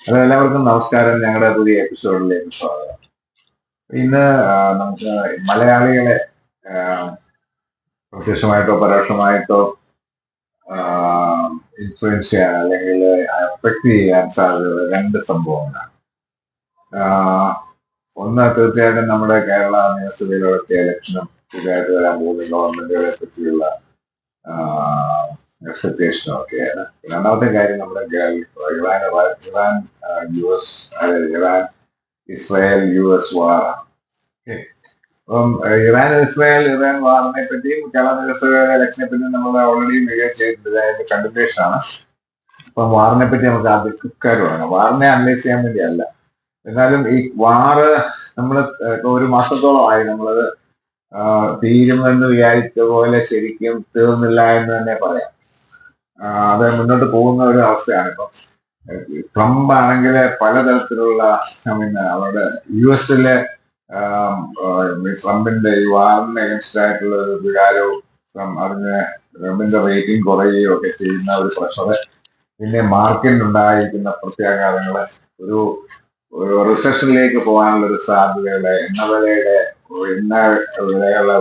Hello, എല്ലാവർക്കും നമസ്കാരം. ഞങ്ങളുടെ പുതിയ എപ്പിസോഡിലേക്ക് സ്വാഗതം. ഇന്ന് നമുക്ക് മലയാളികളെ ആ, പ്രത്യക്ഷമായിട്ടോ പരോക്ഷമായിട്ടോ ഇൻഫ്ലുവൻസ് ചെയ്യാൻ അല്ലെങ്കിൽ അഫക്ട് ചെയ്യാൻ സാധ്യതയുള്ള രണ്ട് സംഭവങ്ങളാണ്. ആ, ഒന്ന് തീർച്ചയായിട്ടും നമ്മുടെ കേരള നിയമസഭയിലൊക്കെ ഇലക്ഷനും പുതിയതായിട്ട് വരാൻ പോകുന്ന ഗവൺമെന്റുകളെ പറ്റിയുള്ള എക്സ്പെക്ടേഷനും ഒക്കെയാണ്. രണ്ടാമത്തെ കാര്യം നമ്മുടെ Iran U S Iran Israel U S വാറാണ്. അപ്പം ഇറാൻ വാറിനെ പറ്റിയും കേരള നിയമസഭ ഇലക്ഷനെ പറ്റിയും നമ്മൾ ഓൾറെഡി വീഡിയോ ചെയ്തിട്ടുണ്ട്. അതിന്റെ കണ്ടിന്യൂഷൻ ആണ്. അപ്പം വാറിനെ പറ്റി നമുക്ക് ആദ്യം ക്വിക്കായിട്ട് തുടങ്ങാം. വാറിനെ അനലൈസ് ചെയ്യാൻ വേണ്ടിയല്ല, എന്നാലും ഈ വാറ് നമ്മൾ ഇപ്പൊ ഒരു മാസത്തോളമായി നമ്മളത് തീരുമെന്ന് വിചാരിച്ച പോലെ ശരിക്കും തീർന്നില്ല എന്ന് തന്നെ പറയാം. അത് മുന്നോട്ട് പോകുന്ന ഒരു അവസ്ഥയാണ്. ഇപ്പം ട്രംപ് ആണെങ്കിൽ പലതരത്തിലുള്ള അവരുടെ യു എസിലെ ട്രംപിന്റെ ഈ വാറിന് അഗൻസ്റ്റ് ആയിട്ടുള്ള ഒരു വികാരവും അതിന് ട്രംപിന്റെ റേറ്റിംഗ് കുറയുകയും ഒക്കെ ചെയ്യുന്ന ഒരു പ്രഷർ, പിന്നെ മാർക്കറ്റിലുണ്ടായിരിക്കുന്ന പ്രത്യാഘാതങ്ങള്, ഒരു റിസഷനിലേക്ക് പോകാനുള്ള ഒരു സാധ്യതയുടെ എണ്ണ വിലകളെ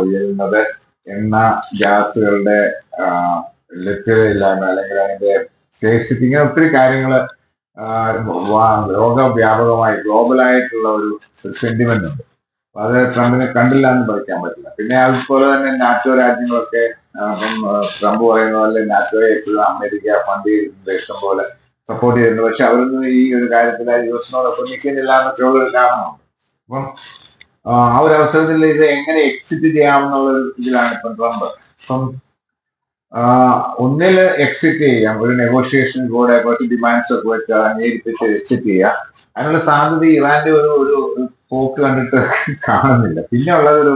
ഉയരുന്നത്, എണ്ണ ഗ്യാസുകളുടെ ലഭ്യതയില്ലായ്മ അല്ലെങ്കിൽ അതിന്റെ സ്കേഴ്സിറ്റി, ഇങ്ങനെ ഒത്തിരി കാര്യങ്ങള് ലോകവ്യാപകമായി ഗ്ലോബലായിട്ടുള്ള ഒരു സെന്റിമെന്റ് ഉണ്ട്. അത് ട്രംപിനെ കണ്ടില്ല എന്ന് പഠിക്കാൻ പറ്റില്ല. പിന്നെ അതുപോലെ തന്നെ നാറ്റോ രാജ്യങ്ങളൊക്കെ ട്രംപ് പറയുന്ന പോലെ നാറ്റോയെ എപ്പോഴും അമേരിക്ക ഫണ്ട് ചെയ്തിട്ടുണ്ട്, ഇഷ്ടം പോലെ സപ്പോർട്ട് ചെയ്തിട്ടുണ്ട്. പക്ഷെ അവരൊന്നും ഈ ഒരു കാര്യത്തിൽ യു എസിനോടൊപ്പം നിൽക്കുന്നില്ല എന്നൊക്കെയുള്ള ഒരു കാരണമുണ്ട്. അപ്പം ആ ഒരു അവസരത്തിൽ ഇത് എങ്ങനെ എക്സിറ്റ് ചെയ്യാമെന്നുള്ള ഇതിലാണ് ഇപ്പം ട്രംപ്. അപ്പം ഒന്നിൽ എക്സിറ്റ് ചെയ്യാം, ഒരു നെഗോഷിയേഷൻ കൂടെ കുറച്ച് ഡിമാൻഡ്സ് ഒക്കെ വെച്ച് അംഗീകരിപ്പിച്ച് എക്സിറ്റ് ചെയ്യാം. അതിനുള്ള സാധ്യത ഇറാന്റെ ഒരു പോക്ക് കണ്ടിട്ട് കാണുന്നില്ല. പിന്നെ ഉള്ളത് ഒരു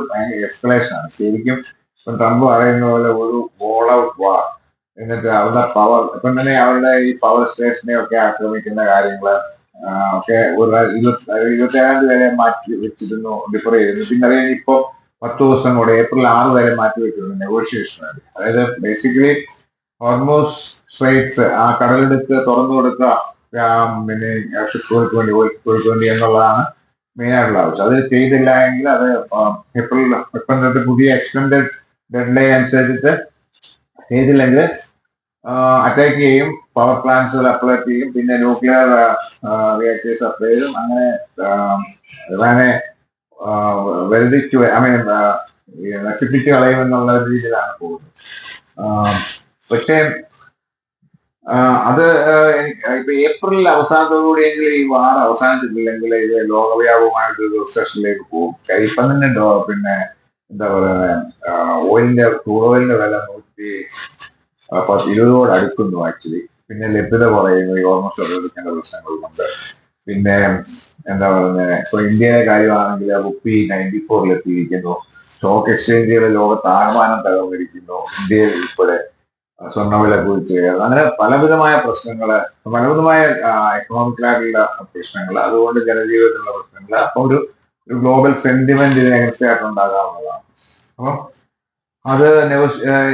എസ്കലേഷൻ ആണ്. ശരിക്കും ഇപ്പം ട്രംപ് പറയുന്ന പോലെ ഒരു ഓൾ ഔട്ട് വാർ, എന്നിട്ട് അവരുടെ പവർ ഇപ്പം തന്നെ അവരുടെ ഈ പവർ സ്റ്റേഷനെ ഒക്കെ ആക്രമിക്കുന്ന കാര്യങ്ങള് ഒക്കെ ഒരു 27 വരെ മാറ്റി വെച്ചിരുന്നു, ഡിഫർ ചെയ്തിരുന്നു. പിന്നെ അത് ഇപ്പോ 10 ദിവസം കൂടെ ഏപ്രിൽ 6 വരെ മാറ്റി വെച്ചിരുന്നു നെഗോഷിയേഷൻ. അതായത് ബേസിക്കലി ഹോർമോസ് സ്ട്രൈറ്റ്സ്, ആ കടലെടുക്ക് തുറന്നു കൊടുക്കുക, പിന്നെ ഷിപ്പുകൾക്ക് വേണ്ടി എന്നുള്ളതാണ് മെയിൻ ആയിട്ടുള്ള ആവശ്യം. അത് ചെയ്തില്ല എങ്കിൽ അത് ഇപ്പോഴത്തെ പുതിയ എക്സ്റ്റൻഡഡ് ഡെഡ് ലൈൻ അനുസരിച്ചിട്ട് ചെയ്തില്ലെങ്കിൽ അറ്റാക്ക് ചെയ്യും, പവർ പ്ലാന്റ്സുകൾ അപ്ലൈ ചെയ്യും, പിന്നെ ന്യൂക്ലിയർ റിയാക്ടേഴ്സ് അപ്ലൈ ചെയ്യും. അങ്ങനെ ഇറാനെ നശിപ്പിച്ച് കളയുമെന്നുള്ള രീതിയിലാണ് പോകുന്നത്. പക്ഷേ അത് ഇപ്പൊ ഏപ്രിൽ അവസാനത്തോടുകൂടിയെങ്കിൽ ഈ വാർ അവസാനിച്ചിട്ടില്ലെങ്കിൽ ഇത് ലോകവ്യാപകമായിട്ടൊരു റിസഷനിലേക്ക് പോകും. ഇപ്പം തന്നെ പിന്നെ എന്താ പറയുക, ക്രൂഡ് ഓയിലിന്റെ വില 120 അടുക്കുന്നു ആക്ച്വലി. പിന്നെ ലഭ്യത കുറയുന്നു, ഈ ഓൾമോസ്റ്റ് എടുക്കേണ്ട പ്രശ്നങ്ങളുണ്ട്. പിന്നെ എന്താ പറയുന്നത്, ഇപ്പൊ ഇന്ത്യയിലെ കാര്യമാണെങ്കിൽ റുപ്പി 94 എത്തിയിരിക്കുന്നു. സ്റ്റോക്ക് എക്സ്ചേഞ്ചുകൾ ലോകത്ത് ആകമാനം തകർന്നിരിക്കുന്നു, ഇന്ത്യയിൽ ഉൾപ്പെടെ സ്വർണ്ണവില കുറിച്ച്. അങ്ങനെ പലവിധമായ പ്രശ്നങ്ങള്, പലവിധമായ എക്കണോമിക്കലായിട്ടുള്ള പ്രശ്നങ്ങൾ, അതുകൊണ്ട് ജനജീവിതത്തിലുള്ള പ്രശ്നങ്ങൾ. അപ്പൊ ഒരു ഗ്ലോബൽ സെന്റിമെന്റ് ഇതിനെ അഗൻസ്റ്റ് ഉണ്ടാകാവുന്നതാണ്. അപ്പം അത്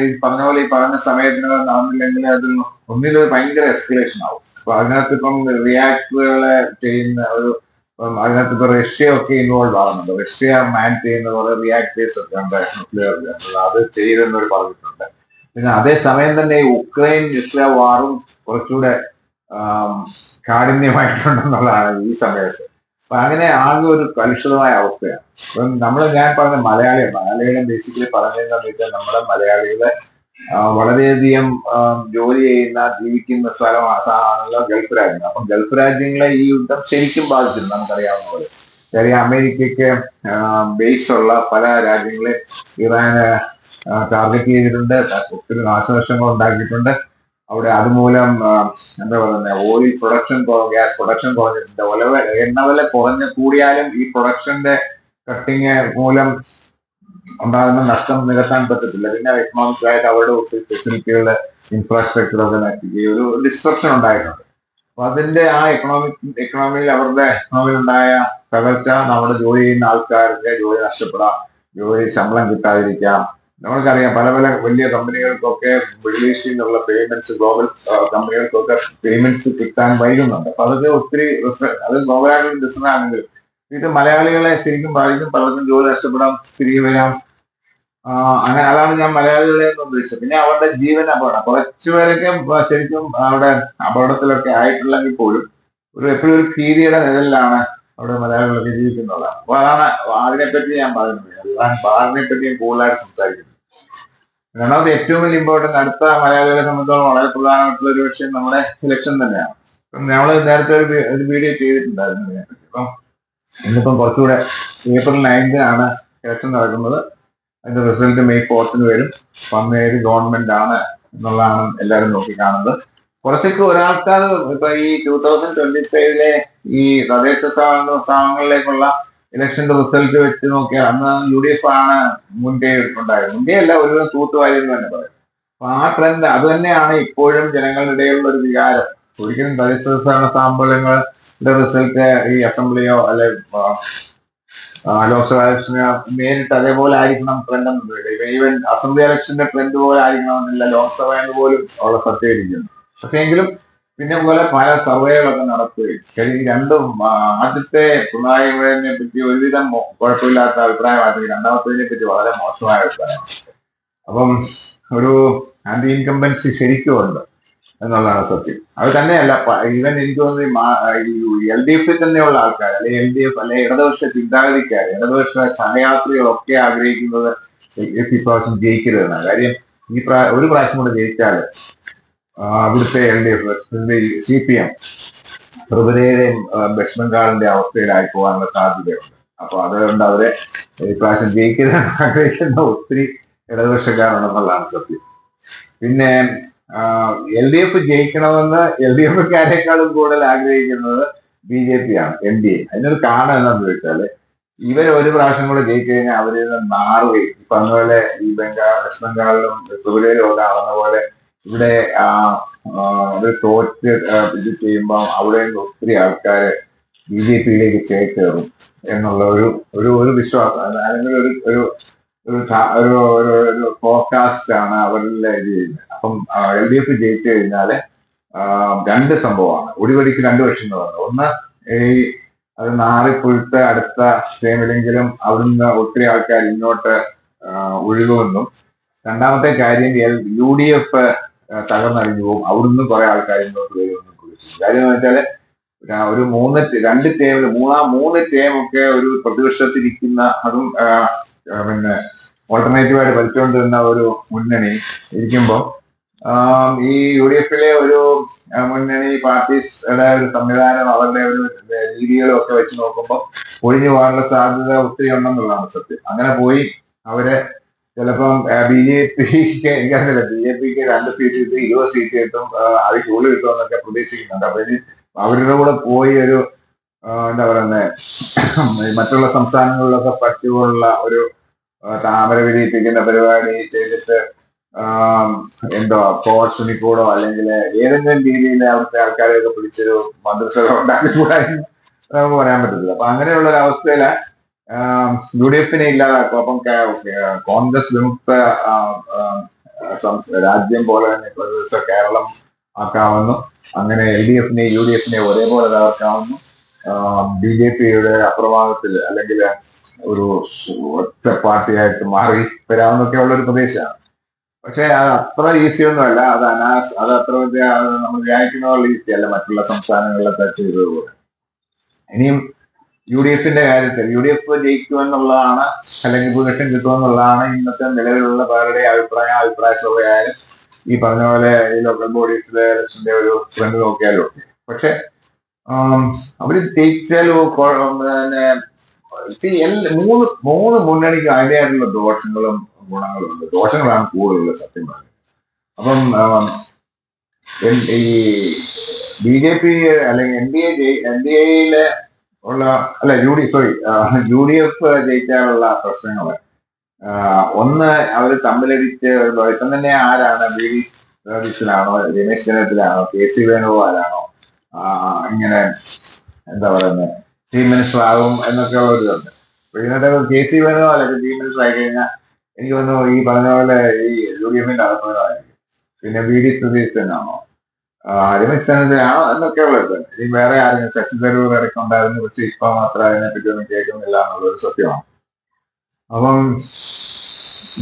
ഈ പറഞ്ഞ പോലെ ഈ പറഞ്ഞ സമയത്തിനകം നടന്നില്ലെങ്കിൽ അത് ഒന്നിലൊരു ഭയങ്കര എസ്കലേഷൻ ആവും. അപ്പൊ അതിനകത്ത് ഇപ്പം റിയാക്ടറുകളെ ചെയ്യുന്ന അതിനകത്ത് ഇപ്പൊ റഷ്യ ഒക്കെ ഇൻവോൾവ് ആകുന്നുണ്ട്. റഷ്യ മാൻ ചെയ്യുന്ന പോലെ റിയാക്ടേഴ്സ് ഒക്കെ ഉണ്ട്, ന്യൂക്ലിയർ അത് ചെയ്തെന്നൊരു പറഞ്ഞിട്ടുണ്ട്. പിന്നെ അതേസമയം തന്നെ ഈ ഉക്രൈൻ റഷ്യ വാറും കുറച്ചുകൂടെ കാഠിന്യമായിട്ടുണ്ടെന്നുള്ളതാണ് ഈ സമയത്ത്. അപ്പൊ അങ്ങനെ ആകെ ഒരു കലുഷിതമായ അവസ്ഥയാണ്. അപ്പം ഞാൻ പറഞ്ഞ മലയാളികളെ ബേസിക്കലി പറഞ്ഞതെന്ന് വെച്ചാൽ, നമ്മുടെ മലയാളികളെ വളരെയധികം ജോലി ചെയ്യുന്ന, ജീവിക്കുന്ന സ്ഥലമാണല്ലോ ഗൾഫ് രാജ്യങ്ങൾ. അപ്പം ഗൾഫ് രാജ്യങ്ങളെ ഈ യുദ്ധം ശരിക്കും ബാധിച്ചിട്ടുണ്ട്, നമുക്കറിയാവുന്ന പോലെ. ചെറിയ അമേരിക്കയ്ക്ക് ബേസ് ഉള്ള പല രാജ്യങ്ങളെ ഇറാന് ടാർഗറ്റ് ചെയ്തിട്ടുണ്ട്, ഒത്തിരി നാശനഷ്ടങ്ങൾ ഉണ്ടാക്കിയിട്ടുണ്ട് അവിടെ. അതുമൂലം എന്താ പറയുന്നത്, ഓയിൽ പ്രൊഡക്ഷൻ, ഗ്യാസ് പ്രൊഡക്ഷൻ കുറഞ്ഞിട്ടുണ്ട്. എണ്ണവില കൂടിയാലും ഈ പ്രൊഡക്ഷന്റെ കട്ടിങ് മൂലം ഉണ്ടാകുന്ന നഷ്ടം നികത്താൻ പറ്റത്തില്ല. പിന്നെ എക്കണോമിക് അവരുടെ ഒത്തിരി ഫെസിലിറ്റികളുടെ ഇൻഫ്രാസ്ട്രക്ചറൊക്കെ നശിക്കുക, ഒരു ഡിസ്ട്രപ്ഷൻ ഉണ്ടായിട്ടുണ്ട്. അപ്പൊ അതിന്റെ ആ എക്കണോമിയിൽ അവരുടെ എക്കണോമിയിലുണ്ടായ തകർച്ച നമ്മുടെ ജോലി ചെയ്യുന്ന ആൾക്കാർക്ക് ജോലി നഷ്ടപ്പെടാം, ശമ്പളം കിട്ടാതിരിക്കാം, നമ്മൾക്കറിയാം പല പല വലിയ കമ്പനികൾക്കൊക്കെ മിഡിൽ ഈസ്റ്റിൽ നിന്നുള്ള പേയ്മെന്റ്സ് ഗ്ലോബൽ കമ്പനികൾക്കൊക്കെ പേയ്മെന്റ്സ് കിട്ടാൻ വൈകുന്നുണ്ട്. അപ്പൊ അതൊക്കെ ഒത്തിരി അത് ഗ്ലോബലായിട്ടുള്ള ബിസിനസ് ആണെങ്കിൽ ഇത് മലയാളികളെ ശരിക്കും ബാധിക്കും. പലർക്കും ജോലി നഷ്ടപ്പെടാം, തിരികെ വരാം. അങ്ങനെ അതാണ് ഞാൻ മലയാളികളെ എന്ന് ഉദ്ദേശിച്ചത്. പിന്നെ അവരുടെ ജീവൻ അപകടം. കുറച്ചുപേരൊക്കെ ശരിക്കും അവിടെ അപകടത്തിലൊക്കെ ആയിട്ടുള്ളെങ്കിൽ പോലും എപ്പോഴും ഒരു ഭീതിയുടെ നിഴലിലാണ് അവിടെ മലയാളികളൊക്കെ ജീവിക്കുന്നുള്ളതാണ്. അപ്പൊ അതാണ് അതിനെപ്പറ്റി ഞാൻ പറയുന്നത്. ബാറിനെ പറ്റി ഞാൻ കൂടുതലായിട്ട് സംസാരിക്കുന്നത്. രണ്ടാമത് ഏറ്റവും വലിയ ഇമ്പോർട്ടന്റ് അടുത്ത മലയാളികളെ സംബന്ധിച്ചോളം വളരെ പ്രധാനമായിട്ടുള്ള ഒരു വിഷയം നമ്മുടെ ഇലക്ഷൻ തന്നെയാണ്. നമ്മൾ നേരത്തെ ഒരു വീഡിയോ ചെയ്തിട്ടുണ്ടായിരുന്നു ഇതിനെപ്പറ്റി. ഇന്നിപ്പം കുറച്ചുകൂടെ ഏപ്രിൽ 9 ഇലക്ഷൻ നടക്കുന്നത്. അതിന്റെ റിസൾട്ട് മെയ് 4 വരും. അന്ന് ഏത് ഗവൺമെന്റ് ആണ് എന്നുള്ളതാണ് എല്ലാവരും നോക്കിക്കാണുന്നത്. കുറച്ചൊക്കെ ഒരാൾക്കാർ ഇപ്പൊ ഈ 2025 ഈ തദ്ദേശ സ്ഥാപനങ്ങളിലേക്കുള്ള ഇലക്ഷന്റെ റിസൾട്ട് വെച്ച് നോക്കിയാൽ അന്ന് UDF ആണ് മുൻകൈ ഉണ്ടായത്. മുൻകൈ അല്ല, ഒരു തൂത്തുവാരിയെന്ന് തന്നെ പറയും. അപ്പൊ ആ ട്രെൻഡ് അത് തന്നെയാണ് ഇപ്പോഴും ജനങ്ങളുടെ ഇടയിലുള്ള ഒരു വികാരം. ഒരിക്കലും തദ്ദേശ സ്ഥാപനങ്ങളുടെ റിസൾട്ട് ഈ അസംബ്ലിയോ അല്ലെ ലോക്സഭ ഇലക്ഷന് നേരിട്ട് അതേപോലെ ആയിരിക്കണം ട്രെൻഡ് എന്ന്. ഈവൻ അസംബ്ലി ഇലക്ഷന്റെ ട്രെൻഡ് പോലെ ആയിരിക്കണമെന്നില്ല ലോക്സഭ എന്ന് പോലും ഉള്ള സത്യമായിരിക്കുന്നു. പക്ഷേ എങ്കിലും പിന്നെ പോലെ പല സർവേകളൊക്കെ നടത്തുകയും രണ്ടും ആദ്യത്തെ പിണറായി വിജയനെ പറ്റി ഒരുവിധം കുഴപ്പമില്ലാത്ത അഭിപ്രായമായിരുന്നു, രണ്ടാമത്തതിനെ പറ്റി വളരെ മോശമായ അഭിപ്രായമാണ്. അപ്പം ഒരു ആന്റി ഇൻകംബൻസി ശരിക്കും ഉണ്ട് എന്നുള്ളതാണ് സത്യം. അത് തന്നെയല്ല, ഈവൻ എനിക്ക് തോന്നുന്നു LDF തന്നെയുള്ള ആൾക്കാർ, അല്ലെങ്കിൽ LDF അല്ലെ ഇടതുപക്ഷ ചിന്താഗതിക്കാർ, ഇടതുപക്ഷ സഹയാത്രികളൊക്കെ ആഗ്രഹിക്കുന്നത് ഇപ്രാവശ്യം ജയിക്കരുതെന്നാണ്. കാര്യം ഒരു പ്രാവശ്യം കൂടെ ജയിച്ചാൽ അവിടുത്തെ LDF CPM ത്രിപുരയുടെയും വെസ്റ്റ് ബംഗാളിന്റെ അവസ്ഥയിലായി പോകാനുള്ള സാധ്യതയുണ്ട്. അപ്പൊ അതുകൊണ്ട് അവരെ ഇപ്രാവശ്യം ജയിക്കരുതെന്ന് ആഗ്രഹിക്കുന്ന ഒത്തിരി ഇടതുപക്ഷക്കാരുണ്ടെന്നുള്ളതാണ് സത്യം. പിന്നെ LDF ജയിക്കണമെന്ന് LDFക്കാരെക്കാളും കൂടുതൽ ആഗ്രഹിക്കുന്നത് BJP ആണ്, NDA. അതിനൊരു കാരണം എന്താണെന്ന് ചോദിച്ചാല് ഇവർ ഒരു പ്രാവശ്യം കൂടെ ജയിച്ചു കഴിഞ്ഞാൽ അവരിൽ നിന്ന് മാറുകയും ഇപ്പൊ അതുപോലെ ഈ വെസ്റ്റ് ബംഗാളിലും ത്രിപുരയിലും ഒക്കെ ആവുന്ന പോലെ ഇവിടെ അത് തോറ്റ് ഇത് ചെയ്യുമ്പോൾ അവിടെ നിന്ന് ഒത്തിരി ആൾക്കാര് BJPയിലേക്ക് ചേക്കേറും എന്നുള്ള ഒരു വിശ്വാസം, അല്ലെങ്കിൽ ഒരു ഫോർകാസ്റ്റ് ആണ് അവരുടെ ഇത് ചെയ്യുന്നത്. അപ്പം LDF ജയിച്ചു കഴിഞ്ഞാല് രണ്ട് സംഭവമാണ്. ഒടിവടിക്ക് രണ്ട് വശങ്ങളുണ്ട്. ഒന്ന്, ഈ അത് നാറിപ്പുഴുത്ത് അടുത്ത ടൈമിലെങ്കിലും അവിടുന്ന് ഒത്തിരി ആൾക്കാർ ഇങ്ങോട്ട് ഒഴുകുമെന്നും, രണ്ടാമത്തെ കാര്യം UDF തകർന്നടിഞ്ഞു പോകും, അവിടുന്ന് കുറെ ആൾക്കാർ ഇങ്ങോട്ട് വരുമെന്നും പ്രതീക്ഷിക്കും. കാര്യം എന്ന് വെച്ചാല് ഒരു മൂന്ന് ടേം ഒക്കെ ഒരു പ്രതിപക്ഷത്തിരിക്കുന്ന, അതും പിന്നെ ഓൾട്ടർനേറ്റീവായിട്ട് ഭരിച്ചുകൊണ്ടിരുന്ന ഒരു മുന്നണി ഇരിക്കുമ്പോൾ ഈ UDFിലെ ഒരു മുന്നണി പാർട്ടീസുടെ ഒരു സംവിധാനം, അവരുടെ ഒരു രീതികളും ഒക്കെ വെച്ച് നോക്കുമ്പോൾ ഒഴിഞ്ഞു പോകാനുള്ള സാധ്യത ഒത്തിരി ഉണ്ടെന്നുള്ളതാണ് സത്യം. അങ്ങനെ പോയി അവരെ ചിലപ്പം BJPക്ക് എനിക്കറിയില്ല, BJPക്ക് 2 സീറ്റ് കിട്ടും, 20 സീറ്റ് കിട്ടും, അത് കൂടുതൽ കിട്ടുമെന്നൊക്കെ പ്രതീക്ഷിക്കുന്നുണ്ട്. അപ്പൊ ഇനി അവരുടെ കൂടെ പോയി ഒരു എന്താ പറയുന്നത്, മറ്റുള്ള സംസ്ഥാനങ്ങളിലൊക്കെ പറ്റുപോലുള്ള ഒരു താമര വിരിയിപ്പിക്കുന്ന പരിപാടി ചെയ്തിട്ട് എന്തോ കോഴ്സിനിക്കൂടോ അല്ലെങ്കിൽ ഏതെങ്കിലും രീതിയിൽ അവിടുത്തെ ആൾക്കാരെയൊക്കെ പിടിച്ചൊരു മന്ത്രിസഭ ഉണ്ടാക്കിക്കൂടാനും നമുക്ക് പറയാൻ പറ്റത്തില്ല. അപ്പൊ അങ്ങനെയുള്ള ഒരു അവസ്ഥയില് UDFിനെ ഇല്ലാതാക്കും. അപ്പം കോൺഗ്രസ് വിമുക്ത രാജ്യം പോലെ തന്നെ കേരളം ആക്കാമെന്നും, അങ്ങനെ LDFിനെ UDFിനെ ഒരേപോലെ തകർക്കാമെന്നും, BJPയുടെ അപ്രമാദത്തിൽ അല്ലെങ്കിൽ ഒരു ഒറ്റ പാർട്ടിയായിട്ട് മാറി വരാമെന്നൊക്കെ ഉള്ള ഒരു പ്രദേശമാണ്. പക്ഷെ അത് അത്ര ഈസി ഒന്നുമല്ല. അത് അത്ര നമ്മൾ വിചാരിക്കുന്ന പോലെ ഈസി അല്ല മറ്റുള്ള സംസ്ഥാനങ്ങളിലൊക്കെ ചെയ്തതുപോലെ. ഇനിയും UDFിന്റെ കാര്യത്തിൽ UDF ജയിക്കുമെന്നുള്ളതാണ്, അല്ലെങ്കിൽ ഭൂരിപക്ഷം കിട്ടുമെന്നുള്ളതാണ് ഇന്നത്തെ നിലവിലുള്ള പലരുടെ അഭിപ്രായ സഭയായാലും ഈ പറഞ്ഞ പോലെ ഈ ലോക്കൽ ബോഡീസിലെ ഇലക്ഷന്റെ ഒരു ട്രെൻഡ് നോക്കിയാലും ഒക്കെ. പക്ഷെ അവര് ജയിച്ചാലും പിന്നെ മൂന്ന് മുന്നണിക്ക് അതിൻ്റെതായിട്ടുള്ള ദോഷങ്ങളും ഗുണങ്ങളും ഉണ്ട്. ദോഷങ്ങളാണ് കൂടുതലുള്ള സത്യം പറഞ്ഞത്. അപ്പം ഈ BJP അല്ലെങ്കിൽ NDAയിലെ ഉള്ള അല്ല UDF ജയിക്കാനുള്ള പ്രശ്നങ്ങൾ, ഒന്ന് അവര് തമ്മിലടിച്ച് ഇപ്പം തന്നെ ആരാണ് BD സതീശനാണോ, രമേശ് ചെന്നിത്തലയാണോ, KC വേണുഗോപാലാണോ ഇങ്ങനെ എന്താ പറയുന്നത് ചീഫ് മിനിസ്റ്റർ ആകും എന്നൊക്കെ ഉള്ള ഒരു ഇതുണ്ട്. അപ്പൊ ഇതിനകത്ത് KC വേണുഗോപാലൊക്കെ ചീഫ് മിനിസ്റ്റർ ആയി കഴിഞ്ഞാൽ എനിക്ക് തോന്നുന്നു ഈ പറഞ്ഞ പോലെ ഈ UDF-ന്റെ അകത്തവരായിരിക്കും. പിന്നെ VD സതീശനാണോ, രമേശ് ചെന്നിത്തലയാണോ എന്നൊക്കെയുള്ളത്. ഇനി വേറെ ആരെങ്കിലും ശശി തരൂർ ഇടയ്ക്ക് ഉണ്ടായിരുന്നു, പക്ഷെ ഇപ്പൊ മാത്രം അതിനെപ്പറ്റി ഒന്നും കേൾക്കുന്നില്ല എന്നുള്ളൊരു സത്യമാണ്. അപ്പം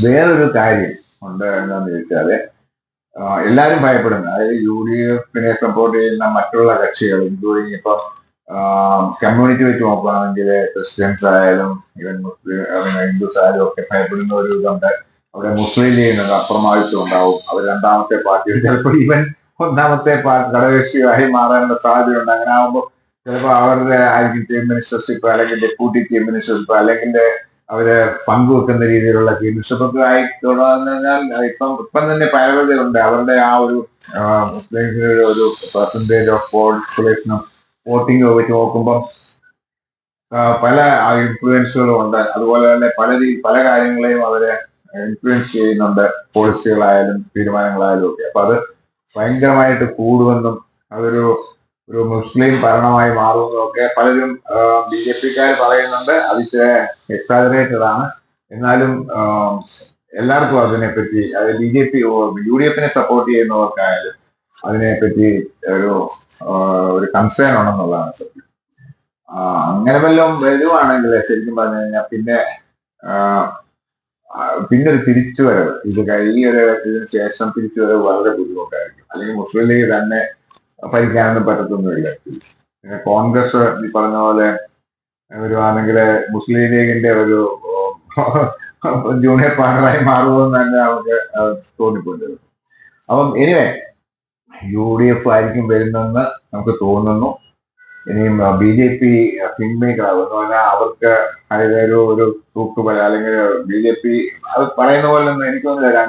വേറൊരു കാര്യം ഉണ്ട് എന്താന്ന് ചോദിച്ചാല്, എല്ലാരും ഭയപ്പെടുന്നു, അതായത് UDF-നെ സപ്പോർട്ട് ചെയ്യുന്ന മറ്റുള്ള കക്ഷികൾ, ഇൻക്ലൂഡിങ് ഇപ്പം കമ്മ്യൂണിറ്റി വെച്ച് നോക്കുകയാണെങ്കിൽ ക്രിസ്ത്യൻസ് ആയാലും ഈവൻ മുസ്ലിം ഹിന്ദുസ് ആയാലും ഒക്കെ ഭയപ്പെടുന്ന ഒരു ഇതുണ്ട്. അവിടെ മുസ്ലിം ലീഗിന് അപ്രമാദിത്വം ഉണ്ടാവും, അവർ രണ്ടാമത്തെ പാർട്ടി, ചിലപ്പോൾ ഈവൻ ഒന്നാമത്തെ ഘടകകക്ഷിയായി മാറാനുള്ള സാധ്യതയുണ്ട്. അങ്ങനെ ആകുമ്പോൾ ചിലപ്പോൾ അവരുടെ ആയിരിക്കും ചീഫ് മിനിസ്റ്റർഷിപ്പ്, അല്ലെങ്കിൽ ഡെപ്യൂട്ടി ചീഫ് മിനിസ്റ്റർഷിപ്പ്, അല്ലെങ്കിൽ അവര് പങ്കുവെക്കുന്ന രീതിയിലുള്ള ചീഫ് മിനിസ്റ്റർഷിപ്പ് ആയിക്കോളാൽ ഇപ്പം തന്നെ പലവതയുണ്ട്. അവരുടെ ആ ഒരു മുസ്ലിംസിന്റെ ഒരു പെർസെന്റേജ് ഓഫ് പോപ്പുലേഷനും വോട്ടിംഗ് വെച്ച് നോക്കുമ്പോൾ പല ഇൻഫ്ലുവൻസുകളും ഉണ്ട്. അതുപോലെ തന്നെ പല കാര്യങ്ങളെയും അവരെ ഇൻഫ്ലുവൻസ് ചെയ്യുന്നുണ്ട്, പോളിസികളായാലും തീരുമാനങ്ങളായാലും ഒക്കെ. അപ്പൊ അത് ഭയങ്കരമായിട്ട് കൂടുമെന്നും അതൊരു മുസ്ലിം ഭരണമായി മാറുമെന്നും ഒക്കെ പലരും BJP-ക്കാർ പറയുന്നുണ്ട്. അത് എക്സാജറേറ്റഡ് ആണ്. എന്നാലും എല്ലാവർക്കും അതിനെപ്പറ്റി, അതായത് BJP UDF-നെ സപ്പോർട്ട് ചെയ്യുന്നവർക്കായാലും അതിനെപ്പറ്റി ഒരു കൺസേൺ ഉണ്ടെന്നുള്ളതാണ് സത്യം. അങ്ങനെ വല്ലതും വരുവാണെങ്കിൽ ശരിക്കും പറഞ്ഞു കഴിഞ്ഞാൽ പിന്നെ ഒരു തിരിച്ചുവരവ്, ഈ ഒരു ഇതിന് ശേഷം തിരിച്ചുവരവ് വളരെ ബുദ്ധിമുട്ടായിരിക്കും. അല്ലെങ്കിൽ മുസ്ലിം ലീഗ് തന്നെ ഭരിക്കാനൊന്നും പറ്റത്തൊന്നുമില്ല. പിന്നെ കോൺഗ്രസ് ഈ പറഞ്ഞ പോലെ വരുവാണെങ്കിൽ മുസ്ലിം ലീഗിന്റെ ഒരു ജൂനിയർ പാർട്ണറായി മാറുമെന്ന് തന്നെ നമുക്ക് തോന്നിപ്പോയിട്ടുണ്ട്. അപ്പം എനിവേ UDF ആയിരിക്കും വരുന്നെന്ന് നമുക്ക് തോന്നുന്നു. ഇനിയും BJP കിങ്മേക്കർ ആകും എന്ന് പറഞ്ഞാൽ അവർക്ക് ഒരു തൂക്കുപല, അല്ലെങ്കിൽ BJP അത് പറയുന്ന പോലെ ഒന്നും എനിക്ക് തോന്നുന്നില്ല.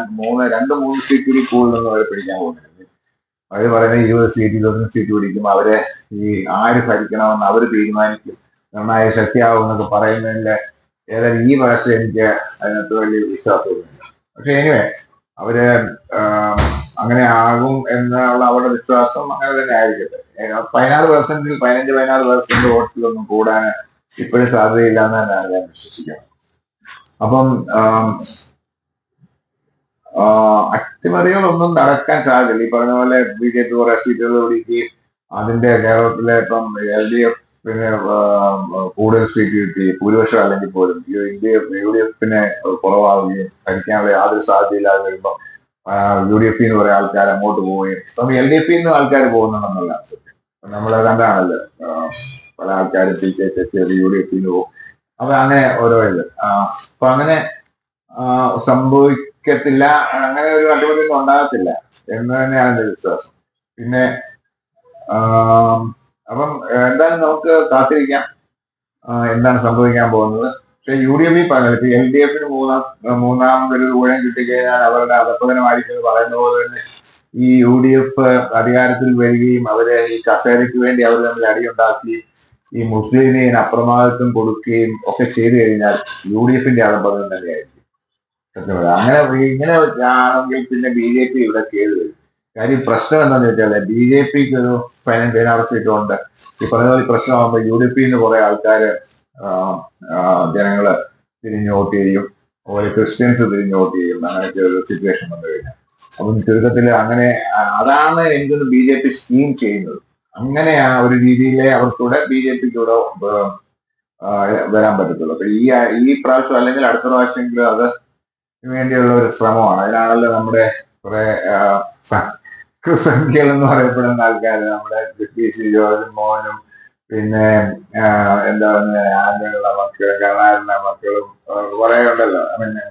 രണ്ട് മൂന്ന് സീറ്റിൽ കൂടുതലൊന്നും അവർ പിടിക്കാൻ പോകുന്നില്ല. അവർ പറയുന്നത് 20 സീറ്റ് 21 സീറ്റ് പിടിക്കും. അവരെ ഈ ആര് ഭരിക്കണമെന്ന് അവർ തീരുമാനിക്കും, നിർണായക ശക്തിയാവുമെന്നൊക്കെ പറയുന്നതിന്റെ ഏതായാലും ഈ വർഷം എനിക്ക് അതിനകത്ത് വലിയ വിശ്വാസമൊന്നുമില്ല. പക്ഷെ എനിവേ അവര് അങ്ങനെ ആകും എന്നുള്ള അവരുടെ വിശ്വാസം അങ്ങനെ തന്നെ ആയിരിക്കട്ടെ. 15-16% വോട്ടിലൊന്നും കൂടാൻ ഇപ്പോഴും സാധ്യതയില്ല എന്ന് തന്നെയാണ് ഞാൻ വിശ്വസിക്കുന്നത്. അപ്പം അട്ടിമറികളൊന്നും നടക്കാൻ സാധ്യതയില്ല. ഈ പറഞ്ഞ പോലെ BJP കുറെ സീറ്റുകൾ പിടിക്കുകയും അതിന്റെ കേരളത്തിലെ ഇപ്പം LDF പിന്നെ കൂടുതൽ സീറ്റ് കിട്ടി ഭൂരിപക്ഷം അല്ലെങ്കിൽ പോലും UDF-നെ കുറവാകുകയും ഭരിക്കാനുള്ള യാതൊരു സാധ്യതയില്ലാതെ വരുമ്പോൾ UDF-ന്ന് കുറെ ആൾക്കാർ അങ്ങോട്ട് പോവുകയും ഇപ്പം LDF-ന്ന് ആൾക്കാർ പോകുന്നുണ്ടെന്നുള്ള നമ്മളെ കണ്ടാണല്ലോ. പല ആൾക്കാരും PK ശശി UDF-ന്ന് പോകും. അപ്പൊ അങ്ങനെ ഓരോ അപ്പൊ അങ്ങനെ സംഭവിക്കത്തില്ല, അങ്ങനെ ഒരു അടിപൊളിയൊന്നും ഉണ്ടാകത്തില്ല എന്ന് തന്നെയാണ് എന്റെ വിശ്വാസം. പിന്നെ അപ്പം എന്തായാലും നമുക്ക് കാത്തിരിക്കാം എന്താണ് സംഭവിക്കാൻ പോകുന്നത്. പക്ഷെ UDF പറഞ്ഞത് ഇപ്പൊ LDF-ന് മൂന്നാമതൊരു ഊഴം കിട്ടിക്കഴിഞ്ഞാൽ അവരുടെ അധപ്പതനമായിരിക്കും പറയുന്ന പോലെ തന്നെ ഈ UDF അധികാരത്തിൽ വരികയും അവരെ ഈ കസേരയ്ക്ക് വേണ്ടി അവർ തമ്മിൽ അടിയുണ്ടാക്കി ഈ മുസ്ലിം ലീഗിന് അപ്രമാദിത്വം കൊടുക്കുകയും ഒക്കെ ചെയ്തു കഴിഞ്ഞാൽ UDF-ന്റെ അധപ്പതനം തന്നെയായിരിക്കും. അങ്ങനെ ഇങ്ങനെ ആണെങ്കിൽ പിന്നെ BJP ഇവിടെ കേറി വരും. കാര്യം പ്രശ്നം എന്താണെന്ന് വെച്ചാൽ BJP-ക്ക് ഒരു 15-16 സീറ്റുണ്ട്. ഈ പറഞ്ഞ പോലെ പ്രശ്നമാകുമ്പോൾ UDF-ന്ന് കുറെ ആൾക്കാര് ജനങ്ങള് തിരിഞ്ഞു വോട്ട് ചെയ്യും, അതുപോലെ ക്രിസ്ത്യൻസ് തിരിഞ്ഞു വോട്ട് ചെയ്യും. അങ്ങനത്തെ ഒരു സിറ്റുവേഷൻ വന്നു കഴിഞ്ഞാൽ അപ്പം ചുരുക്കത്തിൽ അങ്ങനെ അതാണ് എനിക്കൊന്ന് BJP സ്കീം ചെയ്യുന്നത്. അങ്ങനെ ആ ഒരു രീതിയിലേ അവർക്കൂടെ BJP-ക്ക് കൂടെ വരാൻ പറ്റത്തുള്ളൂ. അപ്പൊ ഈ പ്രാവശ്യം അല്ലെങ്കിൽ അടുത്ത പ്രാവശ്യമെങ്കിലും അത് വേണ്ടിയുള്ള ഒരു ശ്രമമാണ്. അതിനാണല്ലോ നമ്മുടെ കുറെ സംഖ്യകൾ എന്ന് പറയപ്പെടുന്ന ആൾക്കാർ, നമ്മുടെ PC ജോർജും മോഹനും പിന്നെ എന്താ പറയുക ആന്റണിയുടെ മക്കളും കരുണാകരന്റെ മക്കളും കുറെ ഉണ്ടല്ലോ.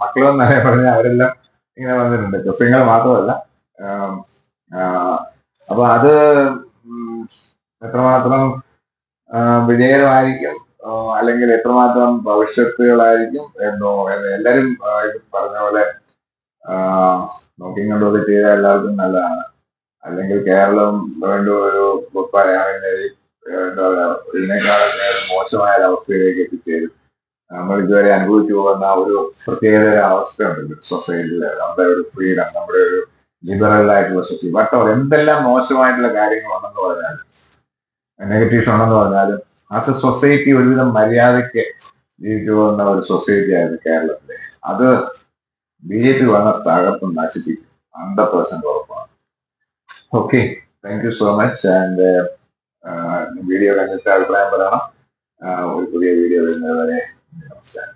മക്കളും എന്നറിയ പറഞ്ഞ അവരെല്ലാം ഇങ്ങനെ വന്നിട്ടുണ്ട്, ക്രിസ്ത്യങ്ങൾ മാത്രമല്ല. അപ്പൊ അത് എത്രമാത്രം വിജയകരമായിരിക്കും അല്ലെങ്കിൽ എത്രമാത്രം ഭവിഷ്യത്തുകളായിരിക്കും എന്നോ എല്ലാരും പറഞ്ഞ പോലെ നോക്കിയും കണ്ടൊക്കെ ചെയ്താൽ എല്ലാവർക്കും നല്ലതാണ്. അല്ലെങ്കിൽ കേരളം വീണ്ടും ഒരു എന്താ പറയാ ഇതിനേക്കാളൊക്കെ മോശമായ അവസ്ഥയിലേക്ക് എത്തിച്ചേരും. നമ്മൾ ഇതുവരെ അനുഭവിച്ചു പോകുന്ന ഒരു പ്രത്യേക അവസ്ഥയുണ്ട് സൊസൈറ്റിയില്. നമ്മുടെ ഒരു ഫ്രീഡം, നമ്മുടെ ഒരു ലിബറൽ ആയിട്ടുള്ള സൊസൈറ്റി, ബട്ട് എന്തെല്ലാം മോശമായിട്ടുള്ള കാര്യങ്ങളുണ്ടെന്ന് പറഞ്ഞാലും നെഗറ്റീവ്സ് ഉണ്ടെന്ന് പറഞ്ഞാലും ആസ് എ സൊസൈറ്റി ഒരുവിധം മര്യാദയ്ക്ക് ജീവിച്ചു പോകുന്ന ഒരു സൊസൈറ്റി ആയിരുന്നു കേരളത്തിലെ. അത് BJP വന്ന തകർത്ത് നശിപ്പിക്കും, 100% ഉറപ്പാണ്. Okay, thank you so much. And video കണ്ടിട്ട് അഭിപ്രായം പറയണം. ഒരു പുതിയ വീഡിയോ വരുന്നത് വരെ നമസ്കാരം.